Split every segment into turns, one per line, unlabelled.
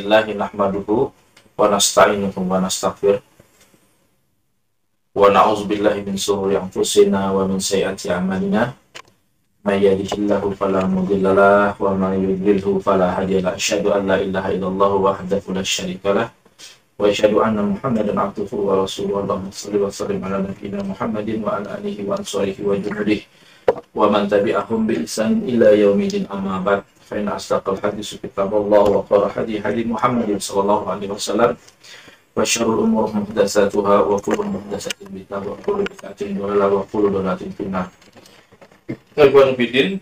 Alhamdulillahi nahmaduhu wa nasta'inuhu wa nastaghfir wa na'udzubillahi min shururi anfusina wa min sayyiati a'malina may yahdihillahu fala mudhillalah wa may yudlilhu fala hadiyalah. Asyhadu an la ilaha illallah wahdahu la syarikalah wa asyhadu anna Muhammadan abduhu wa rasuluhu. Allahumma shalli wa sallim ala nabiyyina Muhammadin wa ala alihi wa ansarihi wa junudihi wa man tabi'ahum bi ihsan ila yaumil amma ba'd. Fa inna asdaqal hadits kitabullah wa khairal hadi Muhammadin sallallahu alaihi wasallam wa syarrul umur muhdatsatuha wa kullu muhdatsatin bid'ah wa kullu bid'atin dhalalah wa kullu dhalalatin finnar. Ikhwan fillah,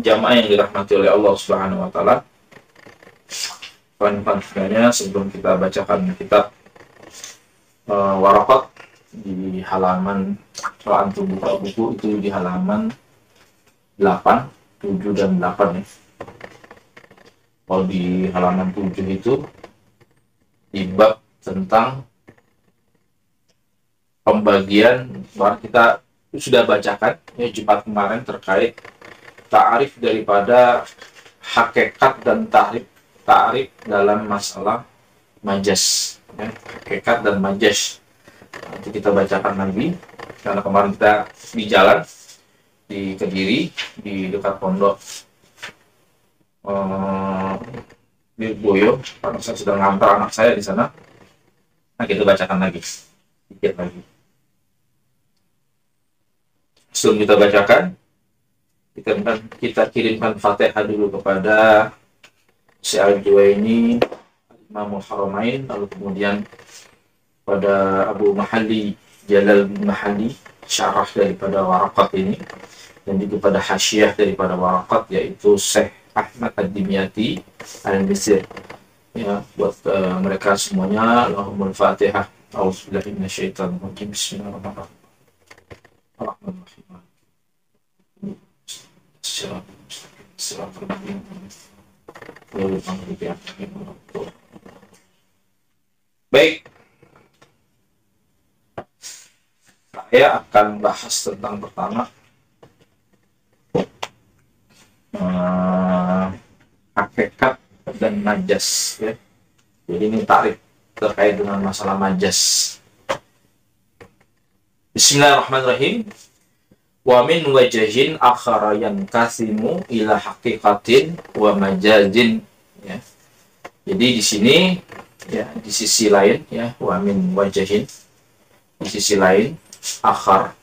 jamaah yang dirahmati oleh Allah Subhanahu wa taala. Selanjutnya sebelum kita bacakan kitab Waraqat di halaman, kalau antum buka buku itu di halaman 8, 7 dan 8 ya. Kalau di halaman 7 itu di bab tentang pembagian, kita sudah bacakan ya Jumat kemarin terkait ta'rif daripada hakikat dan ta'rif dalam masalah majas ya, hakikat dan majas. Nanti kita bacakan lagi karena kemarin kita di jalan di Kediri, di dekat pondok di Boyo, karena saya sedang ngantar anak saya di sana. Nah, kita bacakan lagi sedikit lagi. Sebelum kita bacakan, kita kirimkan Fatihah dulu kepada Syekh Al-Juwaini, Imamul Haramain, lalu kemudian pada Abu Mahalli Jalal bin Mahalli, syarah daripada Waraqat ini, dan juga pada hasyiah daripada Waraqat, yaitu Syekh Ahmad Ad-Dimyati Al-Misri ya, buat mereka semuanya. Allahumma al-Fatihah. A'udzubillahi minasyaitonir rajim. Bismillahirrahmanirrahim. Baik, saya akan bahas tentang pertama hakikat dan majas ya. Jadi ini tarik terkait dengan masalah majas. Bismillahirrahmanirrahim. Wa min wajahin akhara yankasimu ila haqiqatin wa majazin ya. Jadi di sini ya, di sisi lain ya, wa min wajahin, di sisi lain akhar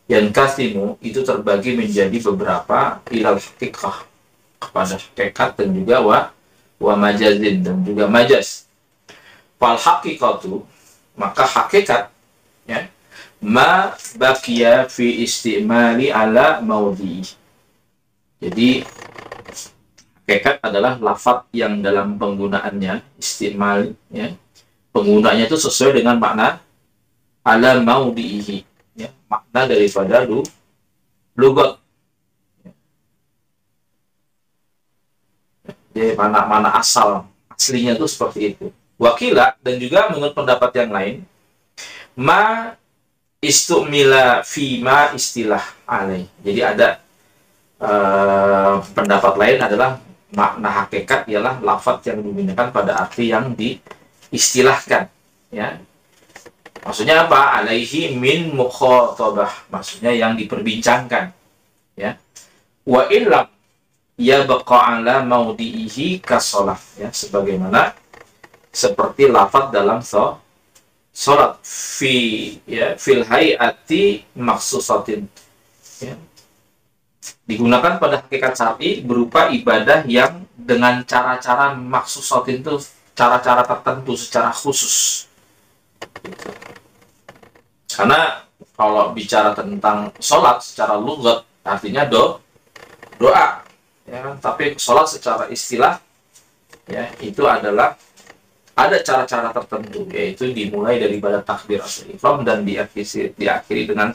yankasimu itu terbagi menjadi beberapa ilal haqiqah, kepada hakikat dan juga wa majazin dan juga majas. Fal haqiqatu, maka hakikat ya, ma baqiya fi istimali ala maudhi. Jadi hakikat adalah lafaz yang dalam penggunaannya istimal ya, penggunanya itu sesuai dengan makna ala maudhihi ya, makna daripada lugat. Jadi mana aslinya itu seperti itu. Wakila, dan juga menurut pendapat yang lain, ma istumila fima istilah alaih. Jadi ada pendapat lain adalah makna hakikat ialah lafaz yang digunakan pada arti yang diistilahkan ya. Maksudnya apa? Alaihi min mukhatabah, maksudnya yang diperbincangkan ya. Wa illam ya baqa ala maudhihi kasolah ya, sebagaimana seperti lafaz dalam salat fil hayati maksusatin ya, digunakan pada hakikat syar'i berupa ibadah yang dengan cara-cara maksusatin itu cara-cara tertentu secara khusus gitu. Karena kalau bicara tentang salat secara lughat artinya doa ya, tapi sholat secara istilah ya, itu adalah ada cara-cara tertentu, yaitu dimulai daripada takbir atau ihram dan diakhiri dengan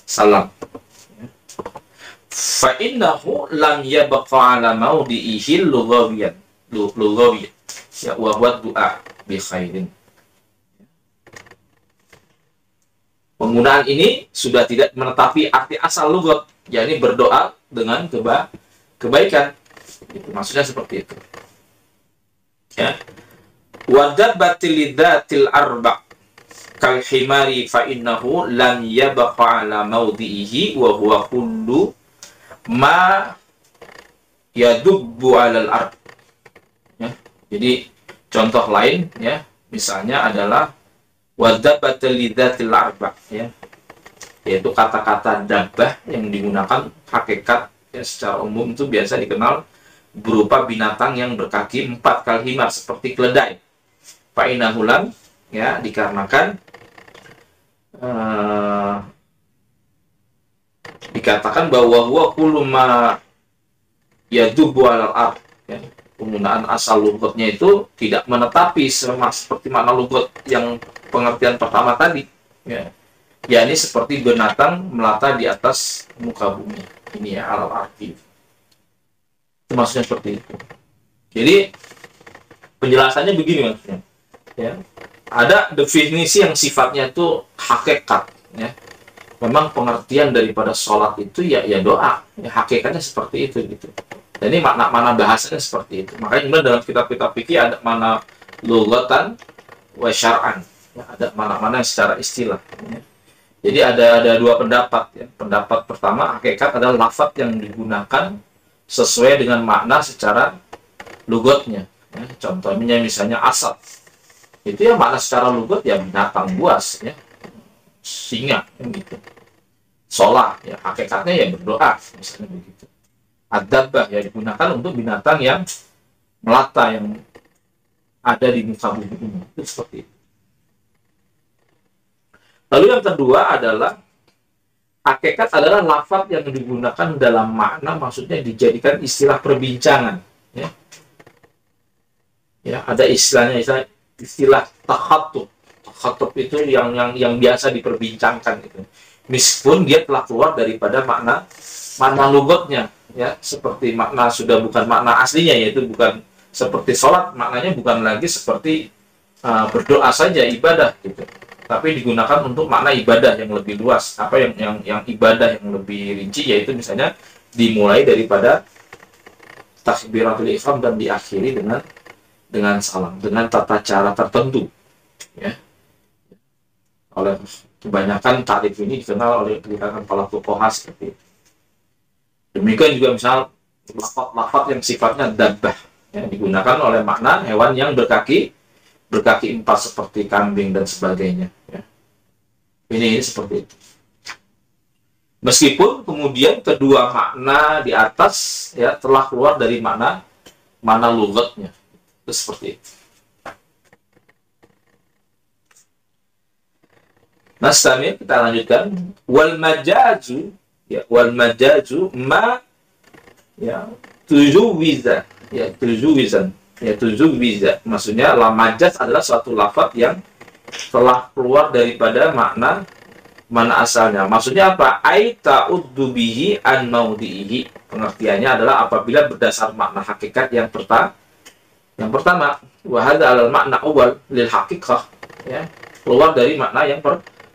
salam ya. Fa innahu lam yabqa ala maudhihi lughawiyan ya, wa huwa du'a bi khairin. Penggunaan ini sudah tidak menetapi arti asal lughat, yakni berdoa dengan kebaikan. Itu maksudnya seperti itu. Ya. Wadabbatil lidzatil arba' kal himari fa innahu lam yabqa ala mawdihi wa huwa kullu ma yadubbu alal ard. Ya. Jadi contoh lain ya, misalnya adalah wadabbatil lidzatil arba' ya. Yaitu kata-kata dabbah yang digunakan hakikat ya, secara umum itu biasa dikenal berupa binatang yang berkaki 4 kal himar seperti keledai. Fa innahu lam ya, dikarenakan dikatakan bahwa huwa kullu ma yadubu alal ard ya. Penggunaan asal lughatnya itu tidak menetapi sama seperti makna lughat yang pengertian pertama tadi ya. Yakni seperti binatang melata di atas muka bumi. Ini ya alal arti. Itu maksudnya seperti itu. Jadi penjelasannya begini maksudnya ya. Ada definisi yang sifatnya itu hakikat ya. Memang pengertian daripada sholat itu ya doa ya, hakikatnya seperti itu gitu. Dan ini makna bahasanya seperti itu. Makanya dalam kitab-kitab fikih ada mana lughatan wa syar'an ya, ada mana-mana secara istilah ya. Jadi ada dua pendapat ya. Pendapat pertama, hakikat adalah lafaz yang digunakan sesuai dengan makna secara lughatnya ya. Contohnya misalnya asad, itu ya makna secara lughat ya binatang buas ya, singa gitu. Sholat ya hakikatnya ya berdoa misalnya begitu. Ad-dabbah ya digunakan untuk binatang yang melata yang ada di muka bumi ini. Itu seperti itu. Lalu yang kedua adalah hakikat adalah lafaz yang digunakan dalam makna, maksudnya dijadikan istilah perbincangan ya. Ya, ada istilahnya istilah takhatub. Takhatub itu yang biasa diperbincangkan gitu. Meskipun dia telah keluar daripada makna lughatnya ya, seperti makna sudah bukan makna aslinya, yaitu bukan seperti sholat, maknanya bukan lagi seperti berdoa saja, ibadah gitu, tapi digunakan untuk makna ibadah yang lebih luas. Apa yang ibadah yang lebih rinci, yaitu misalnya dimulai daripada takbiratul ihram dan diakhiri dengan salam, dengan tata cara tertentu ya. Oleh kebanyakan tarif ini dikenal oleh para fuqaha seperti itu. Demikian juga misal lafaz yang sifatnya dabbah ya, digunakan oleh makna hewan yang berkaki 4 seperti kambing dan sebagainya ya. Ini seperti itu. Meskipun kemudian kedua makna di atas ya telah keluar dari makna lughatnya. Itu seperti itu. Nah, selanjutnya kita lanjutkan wal majazu ya, wal majazu ma ya tujuwiza ya, tujuwiza maksudnya la majaz adalah suatu lafaz yang telah keluar daripada makna asalnya. Maksudnya apa? Ai ta'uddu bihi an maudihi. Pengertiannya adalah apabila berdasar makna hakikat yang pertama wa hadza alal makna awal lil haqiqah ya, keluar dari makna yang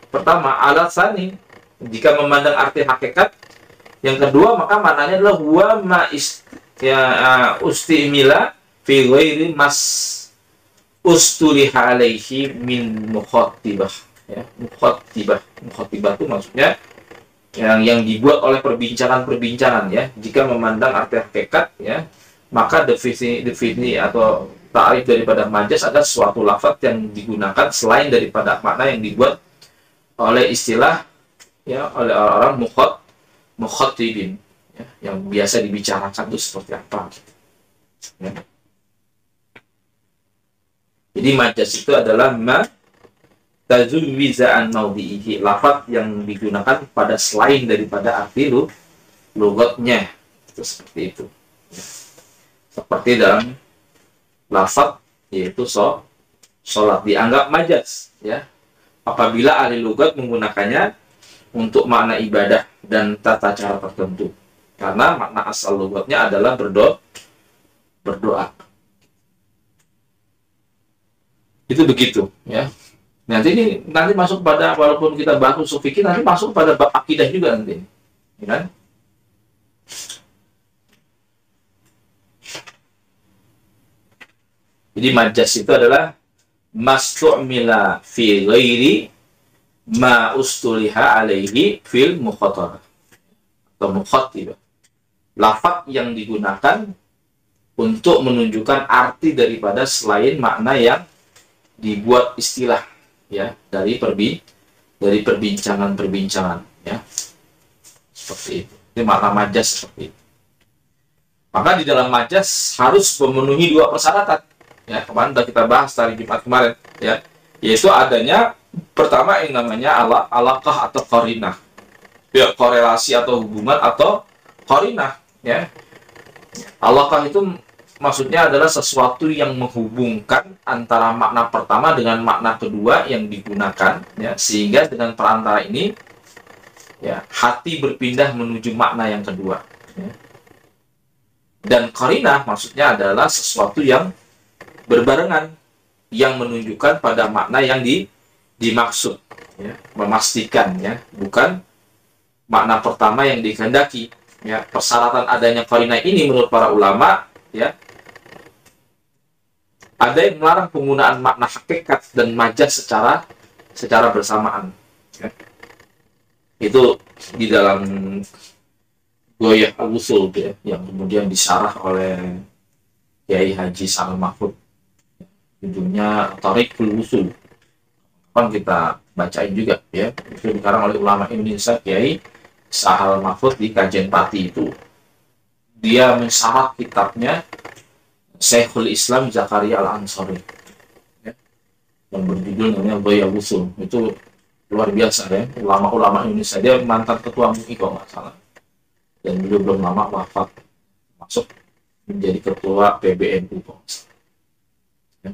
pertama. Alatsani, jika memandang arti hakikat yang kedua, maka maknanya adalah huwa ma ustimila fi ghairi mas ustuliha alaihi min mukhattibah ya. Mukhattibah itu maksudnya yang dibuat oleh perbincangan ya. Jika memandang arti hakikat ya, maka definisi atau ta'rif daripada majaz adalah suatu lafaz yang digunakan selain daripada makna yang dibuat oleh istilah ya, oleh orang mukhattibin ya, yang biasa dibicarakan itu seperti apa gitu. Ya. Jadi majaz itu adalah ma tazwiza an mawdihi, lafaz yang digunakan pada selain daripada arti lughatnya. Itu seperti itu. Ya. Seperti dalam lafaz yaitu sholat dianggap majaz ya apabila ahli lughat menggunakannya untuk makna ibadah dan tata cara tertentu, karena makna asal lughatnya adalah berdoa. Itu begitu ya. Nanti masuk pada, walaupun kita bahas usul fikih, nanti masuk pada bab akidah juga nanti ya kan. Jadi majas itu adalah mastu'mila fi ghairi ma ustuliha alaihi fil mukhatabah atau mukhatibah. Lafaz yang digunakan untuk menunjukkan arti daripada selain makna yang dibuat istilah ya dari perbincangan ya. Seperti itu. Ini makna majas seperti itu. Maka di dalam majas harus memenuhi dua persyaratan. Ya, kemarin sudah kita bahas hari Jumat kemarin ya, yaitu adanya pertama yang namanya alaqah atau qarinah. Ya, korelasi atau hubungan atau qarinah ya. Alaqah itu maksudnya adalah sesuatu yang menghubungkan antara makna pertama dengan makna kedua yang digunakan ya, sehingga dengan perantara ini ya hati berpindah menuju makna yang kedua ya. Dan qarinah maksudnya adalah sesuatu yang berbarengan yang menunjukkan pada makna yang dimaksud ya, memastikan ya, bukan makna pertama yang dikehendaki ya. Persyaratan adanya qarinah ini menurut para ulama ya, ada yang melarang penggunaan makna hakikat dan majas secara bersamaan ya. Itu di dalam Goyah Al-Usul ya, yang kemudian disyarah oleh Kiai Haji Sa'al Mahfud, judulnya Thariqul Usul. Kan kita bacain juga ya, itu dikarang oleh ulama Indonesia Kiai Sa'al Mahfud di Kajen Pati. Itu dia mensyarah kitabnya Syekhul Islam Zakaria Al-Ansari ya, yang berjudul namanya Goyah Usul. Itu luar biasa ya, ulama-ulama Indonesia. Dia mantan ketua MUI kalau nggak salah, dan beliau belum lama wafat, masuk menjadi ketua PBNU ya.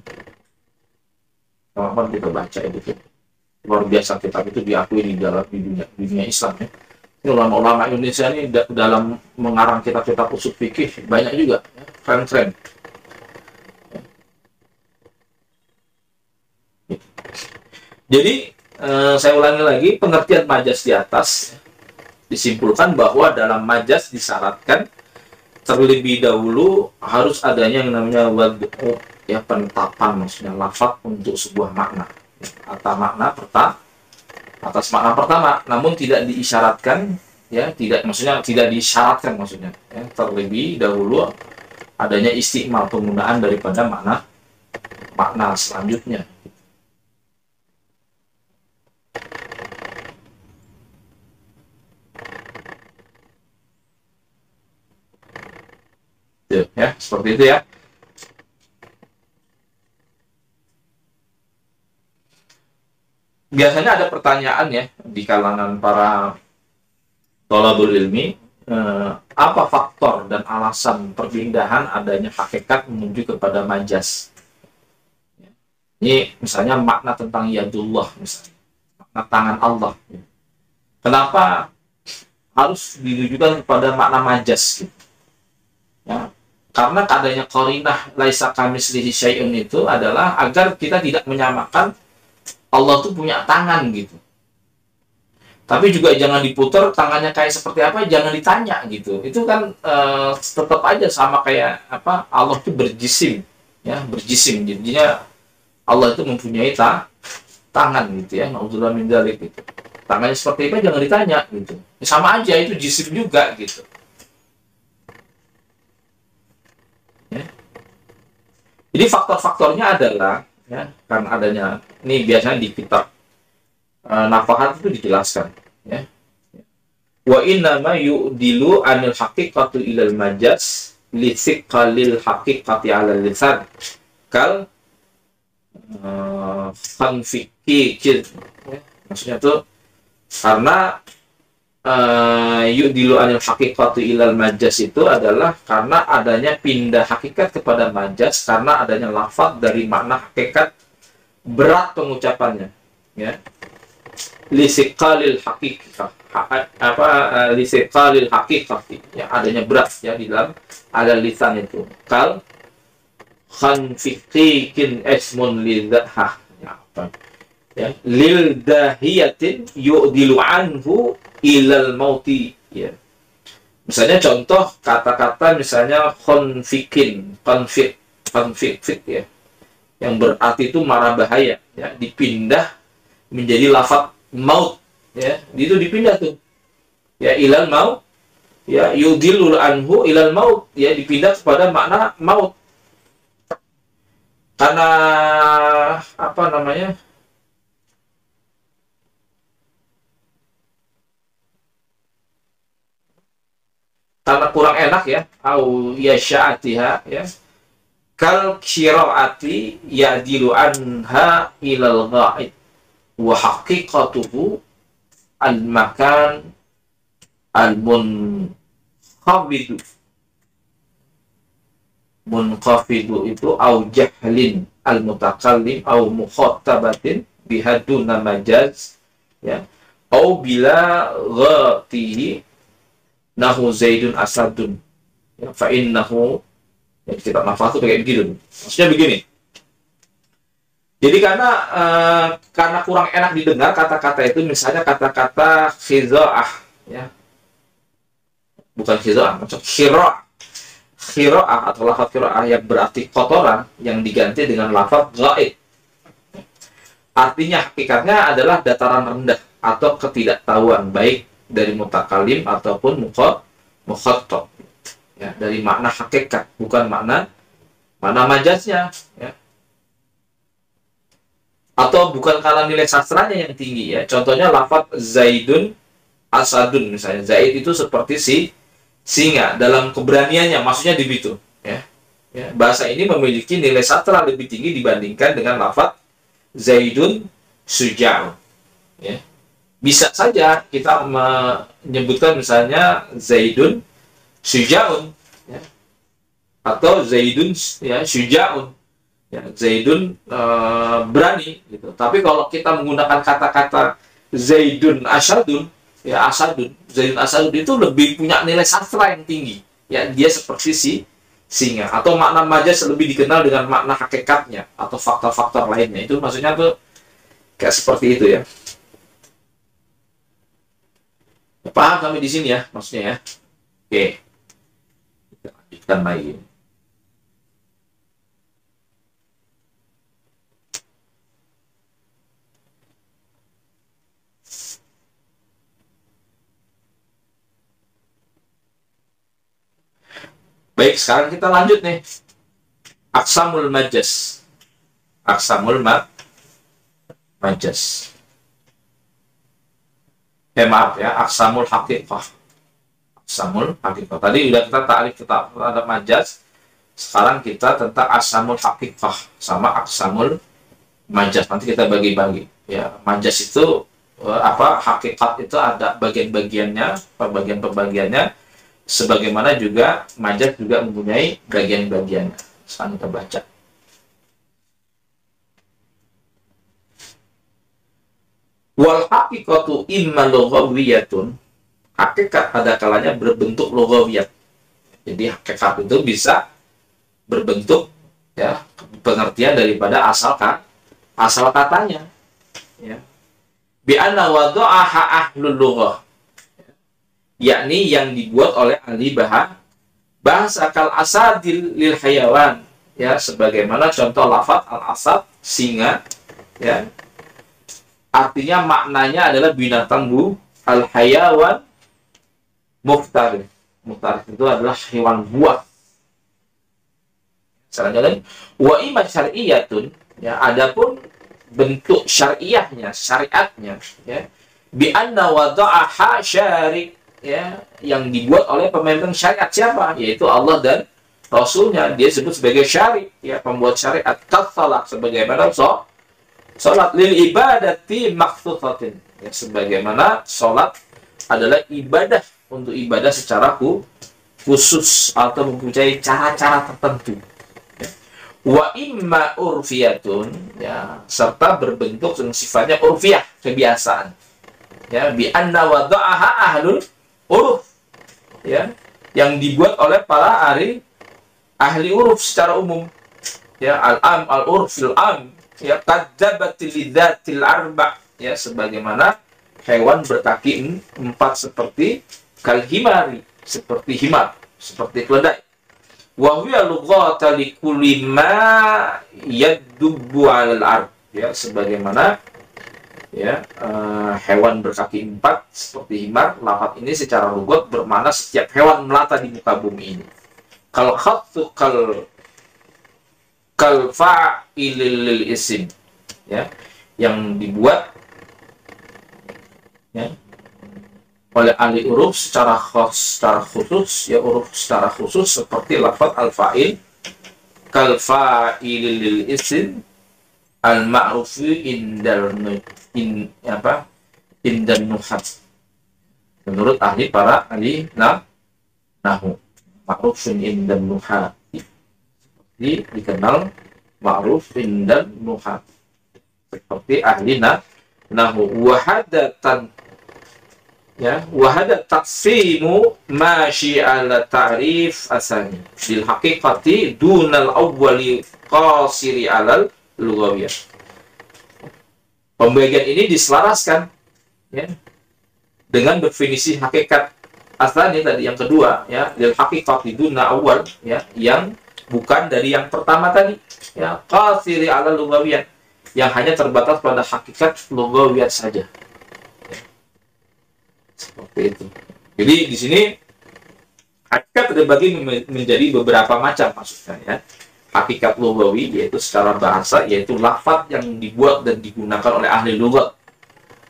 Kapan kita baca itu luar biasa, kitab itu diakui di dunia Islam ya. Ini ulama-ulama Indonesia ini dalam mengarang kitab-kitab usul fikih banyak juga ya, keren-keren ya. Jadi saya ulangi lagi, pengertian majas di atas disimpulkan bahwa dalam majas disyaratkan terlebih dahulu harus adanya yang namanya wad'u ya, penetapan, maksudnya lafaz untuk sebuah makna atau makna atas makna pertama, namun tidak diisyaratkan ya, maksudnya tidak disyaratkan maksudnya ya, terlebih dahulu adanya istimal, penggunaan daripada makna selanjutnya. Ya, seperti itu ya. Biasanya ada pertanyaan ya di kalangan para thalabul ilmi, apa faktor dan alasan perpindahan adanya hakikat menuju kepada majas? Ini misalnya makna tentang yadullah, misalnya makna tangan Allah. Kenapa harus ditujukan kepada makna majas? Gitu? Ya, karena adanya qarinah laisa kamitslihi syai'un itu adalah agar kita tidak menyamakan Allah tuh punya tangan gitu. Tapi juga jangan diputar tangannya kayak seperti apa, jangan ditanya gitu. Itu kan tetap aja sama kayak apa, Allah itu berjisim ya, berjisim. Jadinya Allah itu mempunyai tangan gitu ya. Nauzubillah min dzalik gitu. Tangannya seperti apa jangan ditanya gitu. Ya, sama aja itu jisim juga gitu. Ya. Jadi faktor-faktornya adalah ya, karena adanya ini biasanya di kitab nafahat itu dijelaskan ya. Wa inna ma yu'dilu anil haqiqatu ilal majas li thiqalil haqiqati 'ala lisan kal khanfiki ya. Maksudnya tuh karena yu'dilu anil haqiqatu ilal majas itu adalah karena adanya pindah hakikat kepada majas, karena adanya lafaz dari makna hakikat berat pengucapannya ya, lisiqalil haqiqah lisiqalil haqiqah ya, adanya berat ya di dalam ada lisan itu, kal khanfiqikin ismun lidhah ya, apa ya, lil dahiyatin yu'dilu anhu ilal mauti ya. Misalnya contoh kata-kata misalnya konfik ya, yang berarti itu mara bahaya, ya, dipindah menjadi lafaz maut, ya, itu dipindah tuh, ya, ilal maut, ya, yudilul anhu ilal maut, ya, dipindah kepada makna maut. Karena apa namanya? Karena kurang enak, ya, au yasha'atiha, ya. Kal qiraati yadilu anha ilal ghaib wa haqiqatuhu al makan al munqabidu. Munqafidu itu au jahlin al mutakallim au mukhattabatin bihaduna majaz, ya, au bila ghatihi nahu zaidun asadun, ya, fa innahu, ya, kita nafas itu kayak begitu. Maksudnya begini, jadi karena kurang enak didengar kata-kata itu, misalnya kata-kata khiza'ah, ya, bukan khiza'ah, maksud khira'ah. Khira'ah atau lafaz khira'ah yang berarti kotoran yang diganti dengan lafaz ghaib. Artinya hakikatnya adalah dataran rendah atau ketidaktahuan, baik dari mutakalim ataupun mukhatab, ya, dari makna hakikat, bukan makna majaznya, ya. Atau bukan karena nilai sastranya yang tinggi, ya. Contohnya lafaz zaidun asadun, misalnya zaid itu seperti singa dalam keberaniannya, maksudnya begitu, ya. Ya, bahasa ini memiliki nilai sastra lebih tinggi dibandingkan dengan lafaz zaidun suja'un, ya. Bisa saja kita menyebutkan misalnya zaidun suja'un, ya, atau zaidun, ya, suja'un, ya, zaidun berani, gitu. Tapi kalau kita menggunakan kata-kata zaidun asadun, ya, asadun, zaidun asadun itu lebih punya nilai sastra yang tinggi, ya, dia seperti singa, atau makna majaz lebih dikenal dengan makna hakikatnya atau faktor-faktor lainnya. Itu maksudnya tuh kayak seperti itu, ya. Paham kami di sini, ya, maksudnya, ya. Oke, kita lanjutkan lagi. Baik, sekarang kita lanjut nih. Aqsamul majaz. Aqsamul majaz. Maaf, ya, aqsamul haqiqah. Aqsamul haqiqah. Tadi udah kita takrif terhadap majaz. Sekarang kita tentang aqsamul haqiqah sama aqsamul majaz. Nanti kita bagi-bagi, ya. Majaz itu hakikat itu ada bagian-bagiannya, pembagian-pembagiannya. Sebagaimana juga majaz juga mempunyai bagian-bagiannya. Sekarang kita baca. Wal haqiqatu imma lughawiyatun. Hakikat pada kalanya berbentuk lughawiyat. Jadi hakikat itu bisa berbentuk, ya, pengertian daripada asal katanya, ya. Bi anna wada'aha ahlul lughah, yakni yang dibuat oleh ahli bahasa kal asadil lil hayawan, ya, sebagaimana contoh lafaz al asad, singa, ya, artinya maknanya adalah binatang al hayawan muftarif itu adalah hewan buah. Selanjutnya wa imma syar'iyyatun, ya, adapun bentuk syariahnya, syariatnya, ya, bi anna wada'aha syari', ya, yang dibuat oleh pemimpin syariat. Siapa? Yaitu Allah dan Rasulnya. Dia sebut sebagai syari', ya, pembuat syariat. Katsalah, sebagaimana sholat lil ibadati makhsusatin, ya, sebagaimana sholat adalah ibadah untuk ibadah secara khusus atau mempunyai cara-cara tertentu, ya. Wa imma urfiyatun, ya, serta berbentuk yang sifatnya urfiyah, kebiasaan, ya, bi anna wada'aha ahlul uruf, ya, yang dibuat oleh para ahli uruf secara umum, ya, al-am al-urfil am, ya, kadzabatil lidzatil arba', ya, sebagaimana hewan berkaki 4 seperti kalhimari, seperti himar, seperti keledai. wa huwa lughata likulli ma yadubbu 'alal ard, ya, sebagaimana ya hewan berkaki empat seperti himar. Lafaz ini secara lugat bermakna setiap hewan melata di muka bumi ini. Kal khattu kal fa'ilil isim, ya, yang dibuat ya oleh ahli huruf secara khusus, ya, huruf secara khusus seperti lafaz al-fa'il kal fa'ilil isim al-ma'rufi indal nuhat, menurut ahli nahwu. Ma'rufun indal nuhat, dikenal ma'ruf indal nuhat seperti ahli nahwu. Wahadatan, ya, wahadat taqsimu mashi ala ta'rif asani bil haqiqati dunal awwali qasiri alal lughawiyah. Pembagian ini diselaraskan, ya, dengan definisi hakikat asani tadi yang kedua, ya, bil haqiqati dunal awwal, ya, yang bukan dari yang pertama tadi, ya, qasiri alal lughawiyah, yang hanya terbatas pada hakikat lughawiyah saja. Seperti itu. Jadi di sini hakikat terbagi menjadi beberapa macam, maksudnya, ya. Hakikat lughawi yaitu secara bahasa, yaitu lafaz yang dibuat dan digunakan oleh ahli lughat,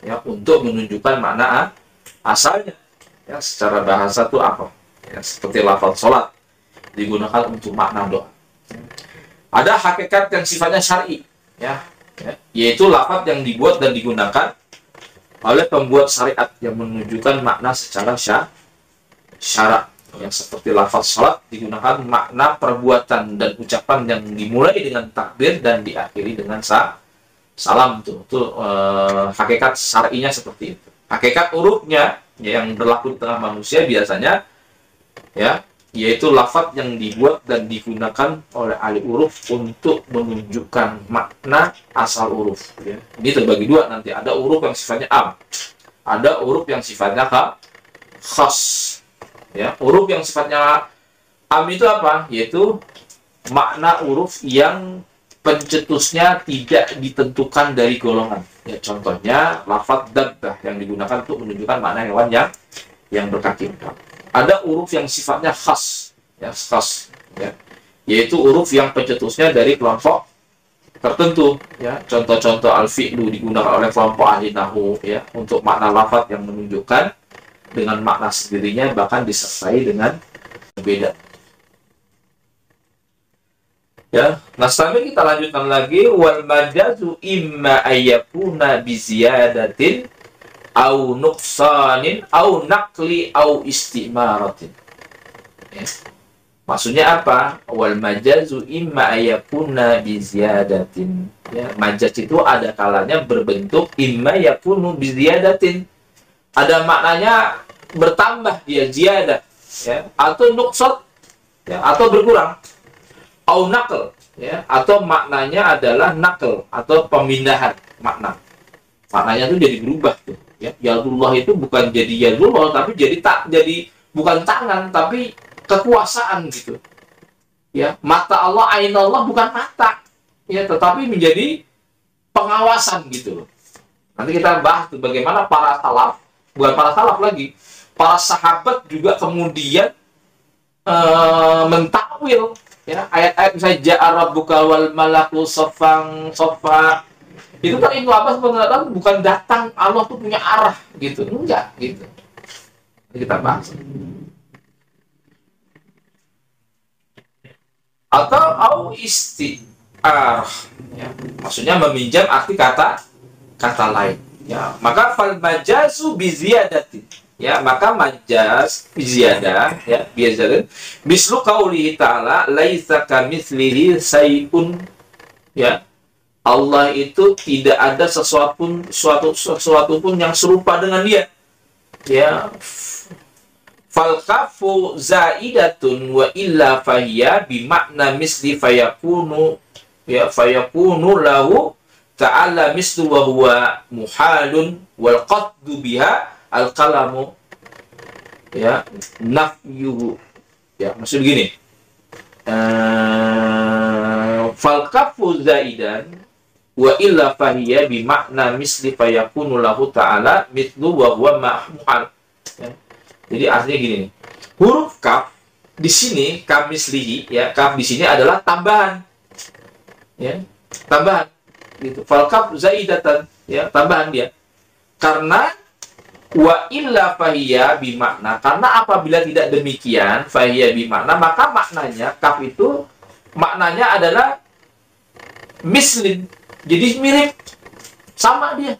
ya, untuk menunjukkan makna asalnya, ya, secara bahasa itu apa, ya, seperti lafaz salat digunakan untuk makna doa. Ada hakikat yang sifatnya syar'i, ya, yaitu lafaz yang dibuat dan digunakan oleh pembuat syariat yang menunjukkan makna secara syarak, yang seperti lafaz salat digunakan makna perbuatan dan ucapan yang dimulai dengan takbir dan diakhiri dengan salam. Itu hakikat syar'inya seperti itu. Hakikat hurufnya, ya, yang berlaku di tengah manusia biasanya, ya, yaitu lafaz yang dibuat dan digunakan oleh ahli huruf untuk menunjukkan makna asal huruf, ya. Ini terbagi dua nanti. Ada huruf yang sifatnya am, ada huruf yang sifatnya khas, ya. Huruf yang sifatnya am itu apa? Yaitu makna huruf yang pencetusnya tidak ditentukan dari golongan, ya. Contohnya lafaz dabbah yang digunakan untuk menunjukkan makna hewan yang berkaki empat. Ada huruf yang sifatnya khas, ya, khas, ya, yaitu huruf yang pencetusnya dari kelompok tertentu, ya. Contoh-contoh al-fi'lu digunakan oleh kelompok ahli nahwu, ya, untuk makna lafaz yang menunjukkan dengan makna sendirinya, bahkan disertai dengan berbeda. Ya, nah sampai kita lanjutkan lagi, wal majazu imma ayyakuna bi ziyadatin au nuqsanin au naqli au istimaratin, ya. Maksudnya apa? Wal majazu imma ayakuna bi ziyadatin, ya. Majaz itu ada kalanya berbentuk imma yakunu bi ziyadatin, ada maknanya bertambah, dia ziyadah, ya, atau nuqsat, ya, atau berkurang, au naql, ya, atau maknanya adalah naql atau pemindahan makna. Maknanya itu jadi berubah tuh. Ya, yadullah itu bukan jadi yadullah, tapi jadi bukan tangan, tapi kekuasaan, gitu. Ya, mata Allah, ain Allah bukan mata, ya, tetapi menjadi pengawasan, gitu. Nanti kita bahas tuh bagaimana para salaf, bukan para salaf lagi, para sahabat juga kemudian mentakwil, ya, ayat-ayat misalnya ja'a rabbuka wal malaku saffan saffa. Itu kan Ibnu Abbas mengatakan bukan datang Allah tuh punya arah, gitu. Enggak, gitu. Kita bahas. Atau au isti'arah, ya, maksudnya meminjam arti kata lain, ya. Maka fal majazu bi ziyadatin, ya, maka majaz bi ziyadah, ya, biasa mislu qaulihi ta'ala laisa kamitslihi syai'un, ya. Allah itu tidak ada sesuatu pun yang serupa dengan dia, ya. Fal kafu zaidatun wa illa fahiya bi makna misli fayakunu, ya, fayakunu lahu ta'ala mislu wa huwa muhalun wal qaddu biha al qalamu, ya, nafyu, ya. Maksud gini, fal kafu zaidan wa illa fahiya bi makna misli fayakunu lahu ta'ala mithlu wa huwa mahmuhal. Ya. Jadi artinya gini nih. Huruf kaf di sini kaf mislihi, ya, kaf di sini adalah tambahan. Ya, tambahan gitu. Fal kaf zaidatan, ya, tambahan dia. Karena wa illa fahiya bi makna, karena apabila tidak demikian fahiya bi makna, maka maknanya kaf itu maknanya adalah mislin. Jadi mirip, sama dia.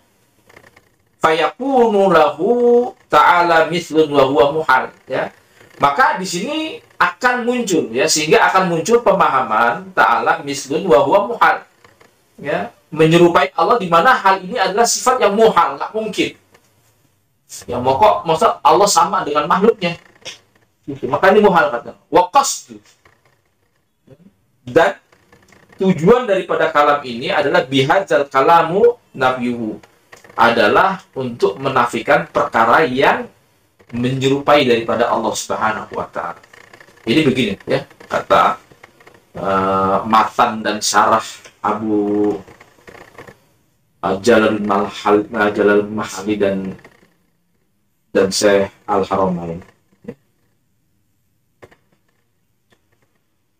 Fayakunu lahu ta'ala mislun wa huwa muhal, ya. Maka di sini akan muncul, ya, sehingga akan muncul pemahaman ta'ala mislun wa huwa muhal, ya, menyerupai Allah, di mana hal ini adalah sifat yang muhal, nggak mungkin. Ya, maksud Allah sama dengan makhluknya. Gitu. Maka ini muhal kata. Wa qasdu. Dan tujuan daripada kalam ini adalah bihadzal kalamu nafyuhu, adalah untuk menafikan perkara yang menyerupai daripada Allah Subhanahu wa ta'ala. Jadi begini, ya, kata matan dan syarah Abu Jalal Mahali dan Syekh Al-Haramain.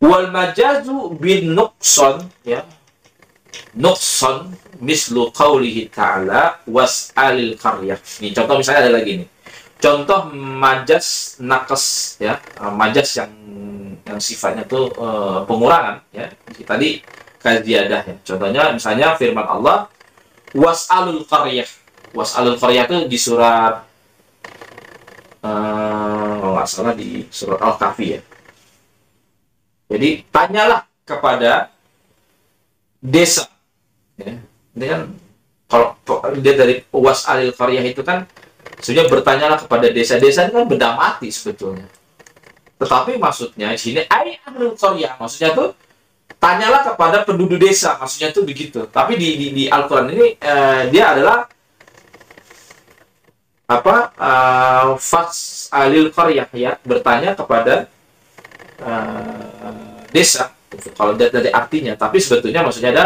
Wal majazu bin nuqsan, ya, nuqsan mislu qawlihi ta'ala was'alil qaryah. Ini contoh misalnya ada lagi nih. Contoh majas nakes, ya, majas yang sifatnya tuh pengurangan, ya. Tadi kaziyadah, ya. Contohnya misalnya firman Allah was'alul qaryah. Was'alul qaryah itu di surat kalau nggak salah di surat Al-Kahfi, ya. Jadi tanyalah kepada desa. Ya. Ini kan kalau dia dari was'alil qaryah itu kan sebenarnya bertanyalah kepada desa-desa, ini kan benda mati sebetulnya. Tetapi maksudnya di sini ai ahlul qaryah, maksudnya tuh tanyalah kepada penduduk desa, maksudnya tuh begitu. Tapi di Al-Qur'an ini dia adalah apa? Fas'alil qaryah, ya, bertanya kepada desa. Kalau dari artinya, tapi sebetulnya maksudnya ada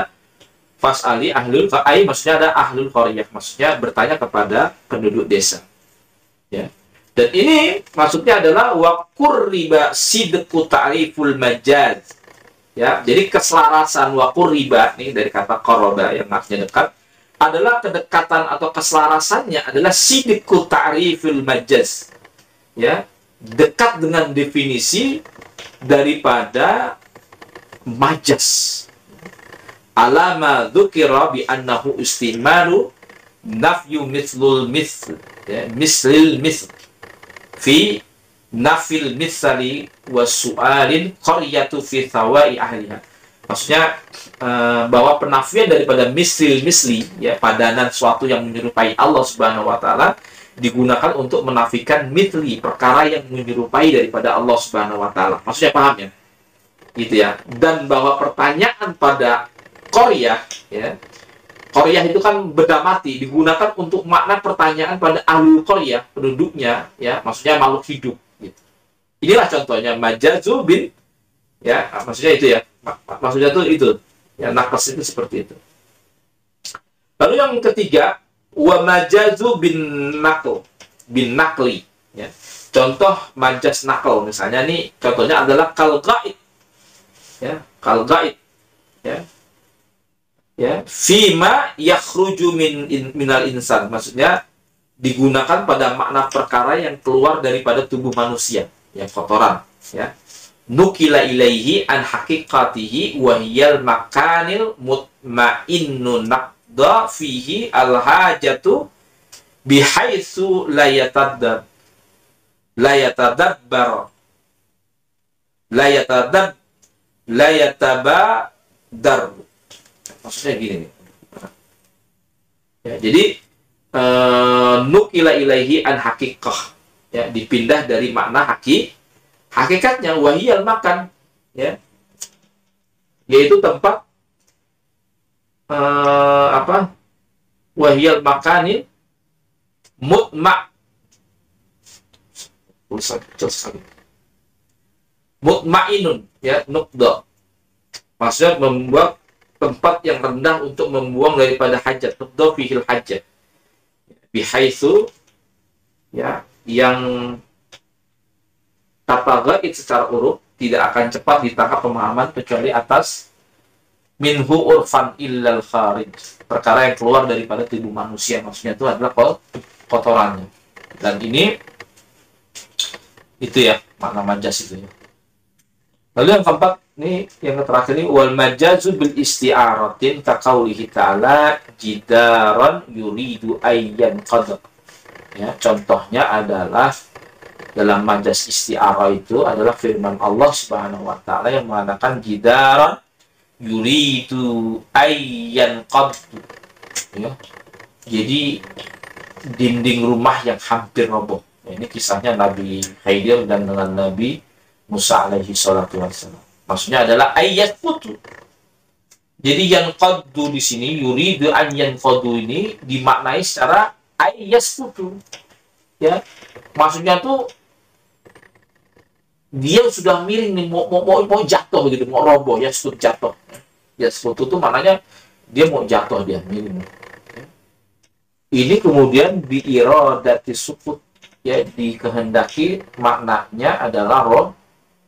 fas'ali ahlul qaryah, maksudnya ada ahlul qaryah, maksudnya bertanya kepada penduduk desa, ya. Dan ini maksudnya adalah wa qurriba sidqu ta'riful majaz, ya. Jadi keselarasan wa qurriba nih dari kata qaraba yang artinya dekat, adalah kedekatan atau keselarasannya adalah sidqu ta'riful majaz, ya, dekat dengan definisi daripada majas. Alama dzukira bi annahu istimalu nafyu mithlul mithl, ya, mislil mithl fi nafil mithali wa su'alin qaryatu fi thawai ahliha. Maksudnya bahwa penafian daripada misli, ya, padanan suatu yang menyerupai Allah Subhanahu wa taala digunakan untuk menafikan mithli, perkara yang menyerupai daripada Allah Subhanahu wa taala. Maksudnya paham, ya? Gitu, ya. Dan bahwa pertanyaan pada qaryah, ya. Qaryah itu kan benda mati, digunakan untuk makna pertanyaan pada ahlul qaryah, penduduknya, ya, maksudnya makhluk hidup, gitu. Inilah contohnya majazu bin, ya, maksudnya itu, ya. Maksudnya itu, ya, nakes itu seperti itu. Lalu yang ketiga, wa majazu bin nakli, ya. Contoh majas nakal misalnya nih, contohnya adalah kal gaib, ya, kal gaib, ya, ya, fima yakhruju minal insan, maksudnya digunakan pada makna perkara yang keluar daripada tubuh manusia, ya, kotoran, ya. Nukila ilaihi an haqiqatihi wa hiyal makanil mutma'innu naqda fihi al-hajatu bihaitsu la yatabadar. Maksudnya gini nih. Ya, jadi nukila ilaihi an haqiqah, ya, dipindah dari makna hakikatnya wahiyal makan, ya, yaitu tempat wahiyal makani mutmainun, ya, nuqda. Maksudnya membuat tempat yang rendah untuk membuang daripada hajat, nuqda fihil hajat. Bihaitsu, ya, yang kata gaib secara uruf tidak akan cepat ditangkap pemahaman kecuali atas minhu urfan illal kharij, perkara yang keluar daripada tubuh manusia, maksudnya itu adalah kotorannya. Dan ini itu ya makna majas itu ya. Lalu yang keempat, ini yang terakhir ini, wal majazu bil isti'aratin kaqaulihi ta'ala jidaran yuridu ayyan qad. Ya, contohnya adalah dalam majas isti'arah itu adalah firman Allah Subhanahu wa taala yang mengatakan jidaran yuridu ayyan qad. Ya. Jadi dinding rumah yang hampir roboh. Ini kisahnya Nabi Khidir dan dengan Nabi Musa alaihi salatu wassalam. Maksudnya adalah ayat putu. Jadi yang qaddu di sini, yuridu an yanqadu ini dimaknai secara ayat putu. Ya. Maksudnya tuh dia sudah miring nih, mau jatuh gitu, mau roboh, ya sudah jatuh. Ya putu itu maknanya dia mau jatuh, dia miring. Ini kemudian biiradati sukut, ya, dikehendaki, maknanya adalah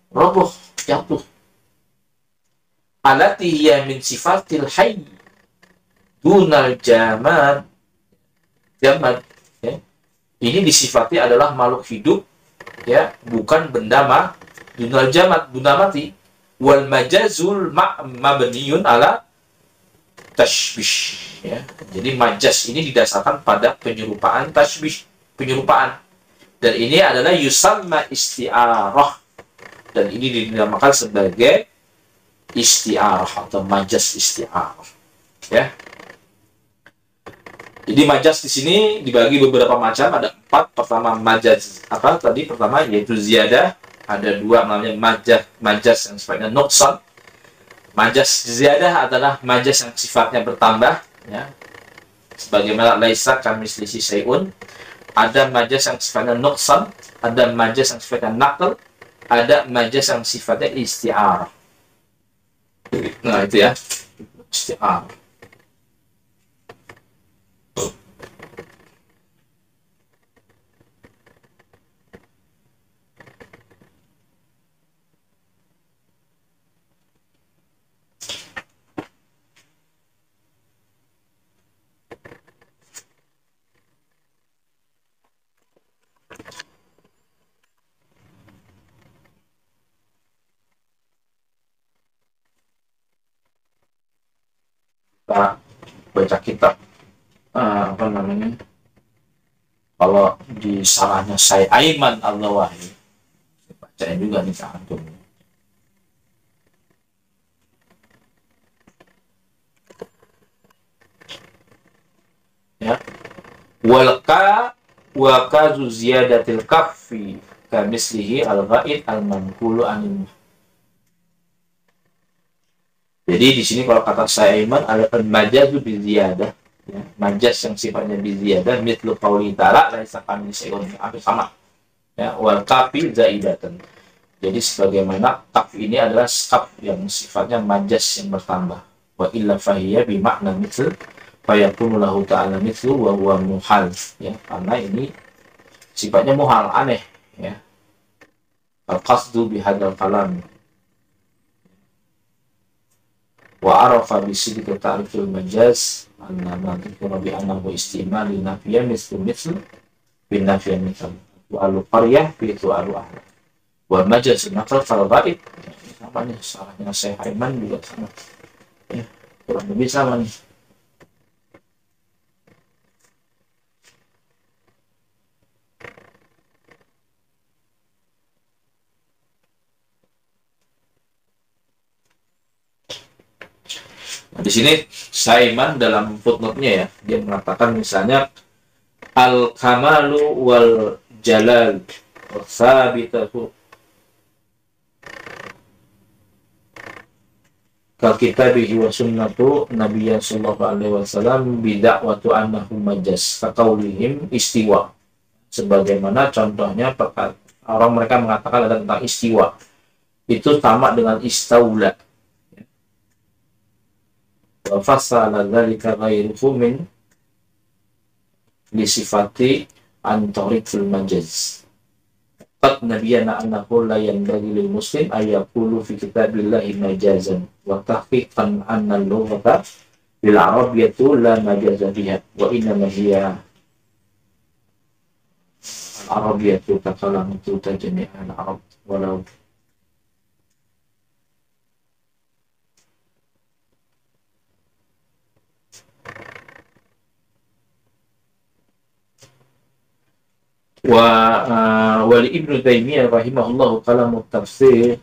roboh, jatuh. Alati hiya min sifatil hayy dunal jamad. Jamad, ya. Ini disifati adalah makhluk hidup, ya, bukan benda dunal jamad, benda mati. Wal majazul mabniun ala tashbih, ya. Jadi majas ini didasarkan pada penyerupaan, tashbih, penyerupaan. Dan ini adalah yusamma isti'arah. Dan ini dinamakan sebagai isti'arah atau majas isti'arah. Ya. Jadi majas di sini dibagi beberapa macam, ada 4. Pertama majas apa tadi? Pertama yaitu ziyadah. Ada 2 namanya majas yang sifatnya nuqsan. Majas ziyadah adalah majas yang sifatnya bertambah, ya. Sebagaimana laisa kamitslihi syai'un. Ada majas yang sifatnya nuqsan, ada majas yang sifatnya naql, ada majas yang sifatnya isti'arah. Nah, itu ya, isti'arah. Kita baca kitab apa namanya, kalau di salahnya saya Aiman Al-Nawawi, bacain juga nih Kak Antum, ya. Walka wa kazu ziyadatil kaffi kamislihi al-ghaid al-manqulu anil. Jadi di sini kalau kata saya iman ada majas biziyadah, ya, majas yang sifatnya biziyadah, mithlu qauli ta'ala laisa kamitslihi syai'un, hampir sama, ya, wal kafi zaidatan. Jadi sebagaimana kaf ini adalah kaf yang sifatnya majas yang bertambah. Wa illa fahiya bi makna mithl fa yakunu lahu ta'ala mithlu wa huwa muhal, ya, karena ini sifatnya muhal, aneh, ya. Al qasdu bi hadzal kalam wa arafa bi sidqi ta'rifil majaz anna ma dhukira bi annahu istimali nafiyya mithlu bin nafiyya mithlu wa alu qaryah bi itu alu ahli wa majaz naqal fal ghaib. Sama nih salahnya Syekh Aiman juga sama, ya, kurang lebih sama nih. Nah, di sini Saiman dalam footnote-nya, ya, dia mengatakan misalnya al-kamalu wal jalal tsabitatu kal kitabihi wa sunnatu nabiyya sallallahu alaihi wasallam bidakwatu annahu majas faqaulihim istiwa. Sebagaimana contohnya orang mereka mengatakan ada tentang istiwa. itu sama dengan istaula. Wa fasala dzalika ghairuhu min li sifati an tariqil majaz. Qad nabiyana annahu la yanbaghi lil muslim ay yaqulu fi kitabillahi majazan wa tahqiqan anna al-lughata bil arabiyyatu la majaza biha wa inna ma hiya al-arabiyyatu takalamatu tajmi'a al-arab walau wali Ibnu Taimiyah rahimahullahu kalamu tafsir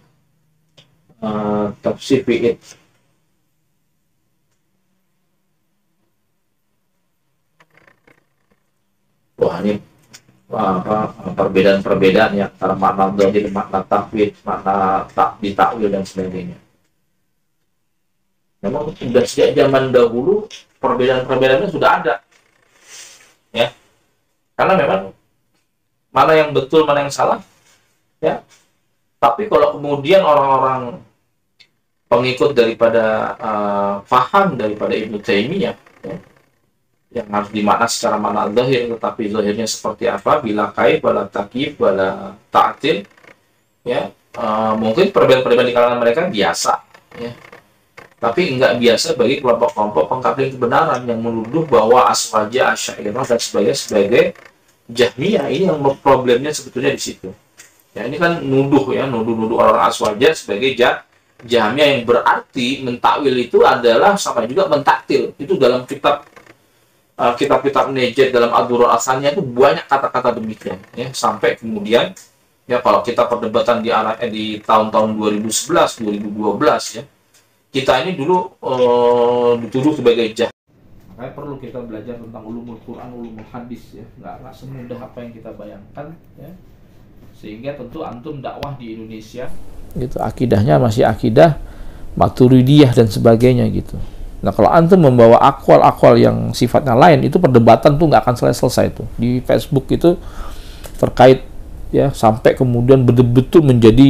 tafsir fi'id. Wah, ini perbedaan-perbedaan ya antara makna dhahir, makna takwil, makna ditakwil dan sebagainya. Memang sudah sejak zaman dahulu perbedaan-perbedaannya sudah ada, ya. Karena memang mana yang betul, mana yang salah, ya. Tapi kalau kemudian orang-orang pengikut daripada faham daripada Ibnu Taimiyah, ya, yang harus dimakna secara makna zahir, tetapi zahirnya seperti apa, bila kaif, wala takyif, wala ta'til, ya, mungkin perbedaan-perbedaan di kalangan mereka biasa, ya. Tapi enggak biasa bagi kelompok-kelompok pengkapling kebenaran yang menuduh bahwa Aswaja, Asy'ariyah dan sebagainya sebagai Jahmiyah. Ini yang problemnya sebetulnya di situ. Ya, ini kan nuduh orang Aswaja sebagai Jahmiyah, yang berarti mentakwil itu adalah sama juga mentaktil. Itu dalam kitab-kitab Najd, dalam Ad-Durrul Asaniyah itu banyak kata-kata demikian, ya. Sampai kemudian, ya, kalau kita perdebatan di tahun-tahun 2011, 2012, ya, kita ini dulu dituduh sebagai Jahmiyah. Makanya perlu kita belajar tentang ulumul Quran, ulumul hadis, ya. Nggak semudah apa yang kita bayangkan, ya. Sehingga tentu antum dakwah di Indonesia gitu, akidahnya masih akidah Maturidiyah dan sebagainya gitu. Nah, kalau antum membawa akwal-akwal yang sifatnya lain, itu perdebatan tuh nggak akan selesai tuh. Di Facebook itu terkait, ya, sampai kemudian betul-betul menjadi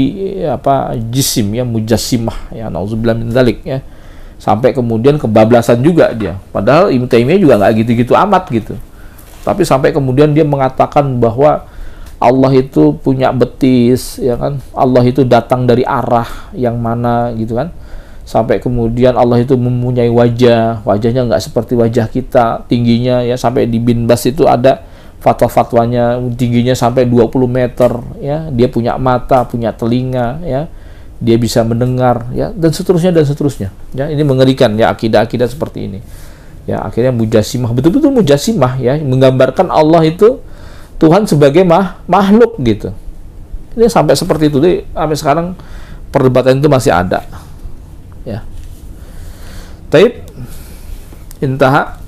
jisim, ya, mujassimah, ya, nauzubillah min dzalik, ya. Sampai kemudian kebablasan juga dia. Padahal Ibnu Taimiyah juga nggak gitu-gitu amat gitu. Tapi sampai kemudian dia mengatakan bahwa Allah itu punya betis, ya kan? Allah itu datang dari arah yang mana gitu kan? Sampai kemudian Allah itu mempunyai wajahnya nggak seperti wajah kita, tingginya, ya, sampai di Bin Bas itu ada fatwa-fatwanya tingginya sampai 20 meter, ya. Dia punya mata, punya telinga, ya. Dia bisa mendengar, ya, dan seterusnya, ya. Ini mengerikan, ya, akidah-akidah seperti ini, ya. Akhirnya mujassimah, betul-betul mujassimah, ya, menggambarkan Allah itu Tuhan sebagai makhluk gitu. Ini sampai seperti itu, deh. Sampai sekarang perdebatan itu masih ada, ya. Taib intaha,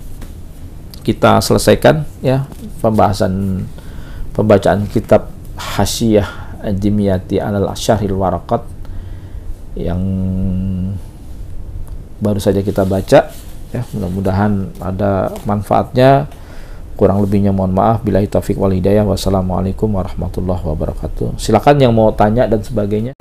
kita selesaikan, ya, pembacaan kitab Hasyiyah Ad-Dimyati 'alal Syarhil Waraqat yang baru saja kita baca, ya. Mudah-mudahan ada manfaatnya. Kurang lebihnya mohon maaf. Billahi taufiq wal hidayah. Wassalamualaikum warahmatullahi wabarakatuh. Silakan yang mau tanya dan sebagainya.